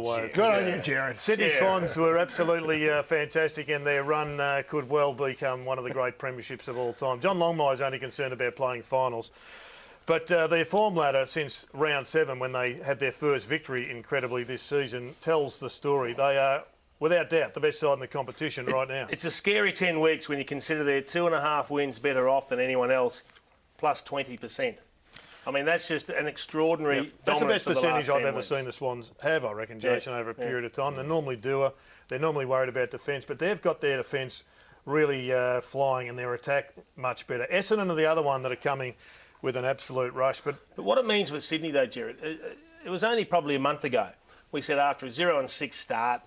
Good on you, Jared. Sydney Swans were absolutely fantastic, and their run could well become one of the great premierships of all time. John Longmire's only concerned about playing finals. But their form ladder since round 7, when they had their first victory, incredibly, this season, tells the story. They are, without doubt, the best side in the competition right now. It's a scary 10 weeks when you consider they're 2.5 wins better off than anyone else, plus 20%. I mean, that's just an extraordinary That's the best percentage I've ever weeks. seen the Swans have, I reckon, Jason, over a period of time. They're normally doer. They're normally worried about defence, but they've got their defence really flying and their attack much better. Essendon are the other one that are coming with an absolute rush. But what it means with Sydney, though, Jared, it was only probably a month ago we said after a 0-6 start,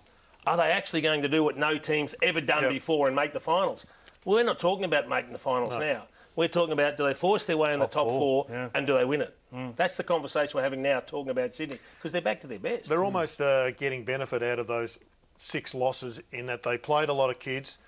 are they actually going to do what no team's ever done before and make the finals? Well, we're not talking about making the finals now. We're talking about, do they force their way in the top four and do they win it? That's the conversation we're having now, talking about Sydney, because they're back to their best. They're almost getting benefit out of those 6 losses in that they played a lot of kids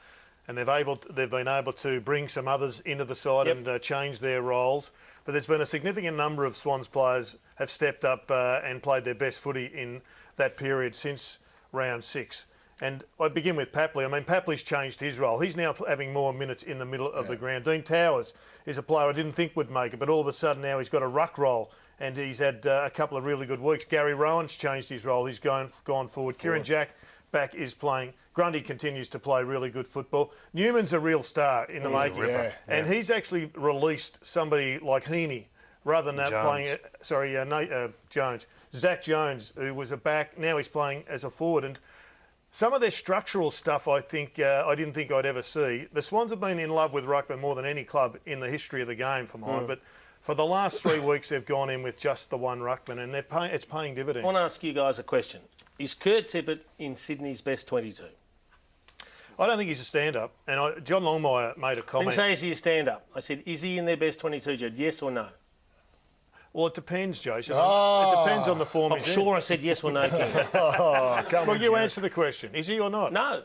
and they've been able to bring some others into the side and change their roles. But there's been a significant number of Swans players have stepped up and played their best footy in that period since round 6. And I begin with Papley. I mean, Papley's changed his role. He's now having more minutes in the middle of the ground. Dean Towers is a player I didn't think would make it, but all of a sudden now he's got a ruck role and he's had a couple of really good weeks. Gary Rowan's changed his role. He's gone forward. Kieran Jack back is playing. Grundy continues to play really good football. Newman's a real star in the making. And he's actually released somebody like Heaney rather than playing... Jones. Zach Jones, who was a back, now he's playing as a forward. And some of their structural stuff, I think, I didn't think I'd ever see. The Swans have been in love with ruckman more than any club in the history of the game for mine. But for the last 3 weeks, they've gone in with just the one ruckman, and it's paying dividends. I want to ask you guys a question. Is Kurt Tippett in Sydney's best 22? I don't think he's a stand-up. And John Longmire made a comment. I didn't say is he a stand-up. I said, is he in their best 22, Jed? Yes or no? Well, it depends, Jason. It depends on the form he's in. I'm sure I said yes or no, Ken. Well, you answer the question. Is he or not? No.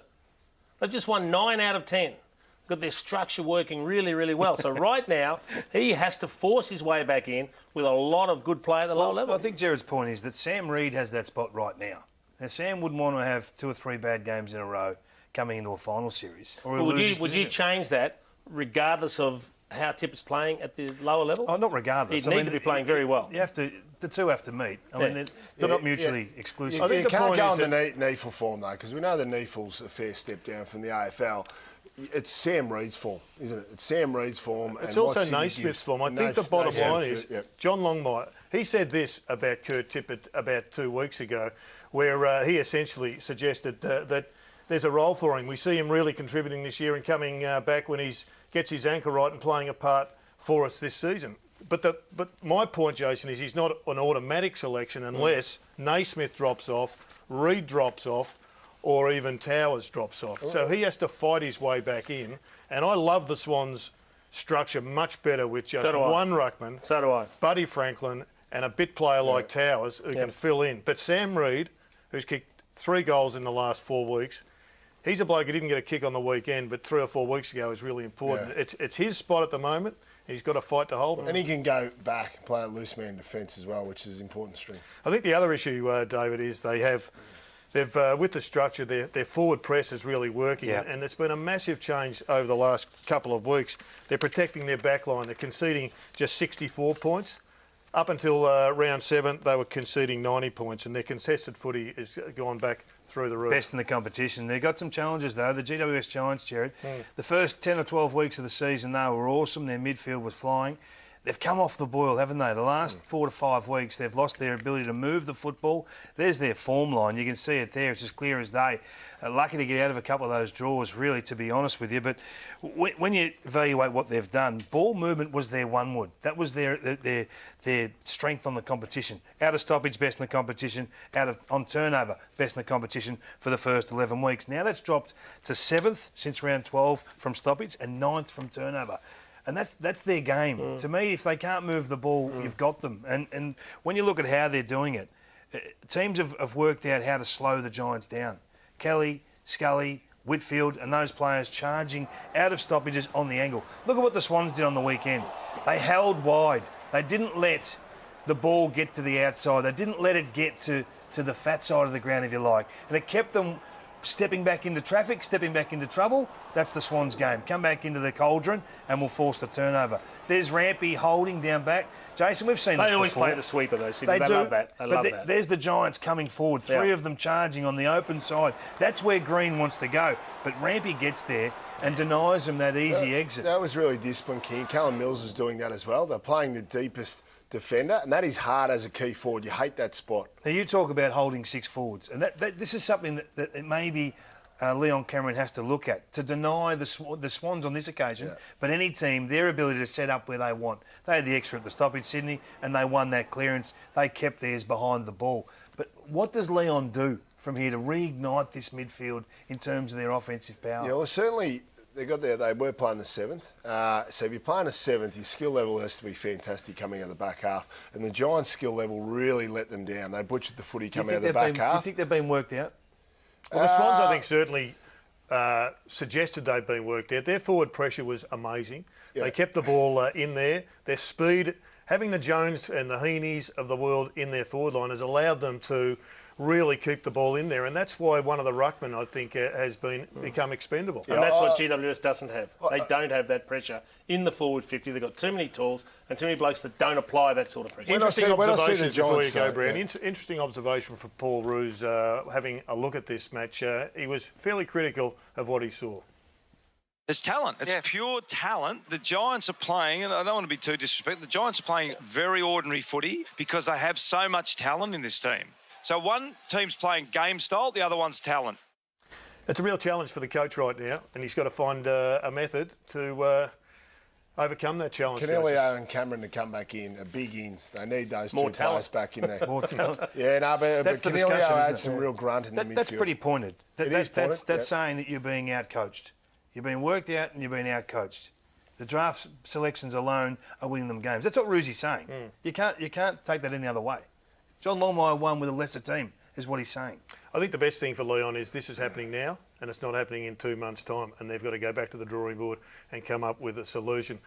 They've just won 9 out of 10. Got their structure working really, really well. So right now, he has to force his way back in with a lot of good play at the lower level. I think Jared's point is that Sam Reid has that spot right now. Now, Sam wouldn't want to have 2 or 3 bad games in a row coming into a final series. Or would you change that regardless of how Tippett's playing at the lower level? Oh, not regardless. He'd need to be playing very well. The two have to meet. I mean, they're not mutually exclusive. I think you can't go on the Neefel form, though, because we know the Neefel's a fair step down from the AFL. It's Sam Reid's form, isn't it? It's Sam Reid's form. It's also Naismith's form. I think the bottom line is, John Longmire, he said this about Kurt Tippett about 2 weeks ago, where he essentially suggested that there's a role for him. We see him really contributing this year and coming back when he gets his anchor right and playing a part for us this season. But my point, Jason, is he's not an automatic selection unless Naismith drops off, Reid drops off, or even Towers drops off. So he has to fight his way back in. And I love the Swans' structure much better with just one ruckman. So do I. Buddy Franklin and a bit player like Towers who can fill in. But Sam Reid, who's kicked 3 goals in the last 4 weeks, he's a bloke who didn't get a kick on the weekend, but 3 or 4 weeks ago is really important. It's his spot at the moment. He's got to fight to hold it. And he can go back and play a loose man defence as well, which is important string. I think the other issue, David, is they've with the structure, their forward press is really working, and it's been a massive change over the last couple of weeks. They're protecting their back line. They're conceding just 64 points. Up until round 7, they were conceding 90 points, and their contested footy has gone back through the roof. Best in the competition. They've got some challenges, though. The GWS Giants, Jared, the first 10 or 12 weeks of the season, they were awesome. Their midfield was flying. They've come off the boil, haven't they? The last 4 to 5 weeks, they've lost their ability to move the football. There's their form line. You can see it there. It's as clear as day. Lucky to get out of a couple of those draws, really, to be honest with you. But when you evaluate what they've done, ball movement was their one wood. That was their strength on the competition. Out of stoppage, best in the competition. On turnover, best in the competition for the first 11 weeks. Now that's dropped to 7th since round 12 from stoppage and 9th from turnover. And that's their game. To me, if they can't move the ball, you've got them. And when you look at how they're doing it, teams have worked out how to slow the Giants down. Kelly, Scully, Whitfield and those players charging out of stoppages on the angle. Look at what the Swans did on the weekend. They held wide. They didn't let the ball get to the outside. They didn't let it get to the fat side of the ground, if you like. And it kept them stepping back into traffic, stepping back into trouble. That's the Swans game. Come back into the cauldron and we'll force the turnover. There's Rampy holding down back. Jason, we've seen this before. They always play the sweeper, though, Sydney. They do, love that. They love that. There's the Giants coming forward. Three of them charging on the open side. That's where Green wants to go. But Rampy gets there and denies them that easy exit. That was really disciplined, King. Callum Mills was doing that as well. They're playing the deepest defender, and that is hard as a key forward. You hate that spot. Now, you talk about holding six forwards, and this is something that maybe Leon Cameron has to look at, to deny the Swans on this occasion, but any team, their ability to set up where they want. They had the extra at the stoppage, Sydney, and they won that clearance. They kept theirs behind the ball. But what does Leon do from here to reignite this midfield in terms of their offensive power? Yeah, well, certainly they were playing the seventh. So if you're playing a seventh, your skill level has to be fantastic coming out of the back half. And the Giants' skill level really let them down. They butchered the footy coming out of the back half. Do you think they've been worked out? Well, the Swans, I think, certainly suggested they'd been worked out. Their forward pressure was amazing. They kept the ball in there. Their speed, having the Jones and the Heaney's of the world in their forward line has allowed them to really keep the ball in there, and that's why one of the ruckmen, I think, has become expendable. And that's what GWS doesn't have. They don't have that pressure in the forward 50. They've got too many tools and too many blokes that don't apply that sort of pressure. Interesting observation before you go, Brown. Interesting observation from Paul Roos having a look at this match. He was fairly critical of what he saw. There's talent. It's pure talent. The Giants are playing, and I don't want to be too disrespectful, the Giants are playing very ordinary footy because they have so much talent in this team. So one team's playing game style, the other one's talent. It's a real challenge for the coach right now, and he's got to find a method to overcome that challenge. Cannelio and Cameron to come back in, big ins. They need those More two talent. players back in there. More talent. Yeah, no, but That's the Cannelio discussion, adds isn't it? some real grunt in the midfield. That's pretty pointed. Is pointed, That's saying that you're being outcoached. You're being worked out and you're being outcoached. The draft selections alone are winning them games. That's what Roosy's saying. You can't take that any other way. John Longmire won with a lesser team, is what he's saying. I think the best thing for Leon is this is happening now, and it's not happening in 2 months' time, and they've got to go back to the drawing board and come up with a solution.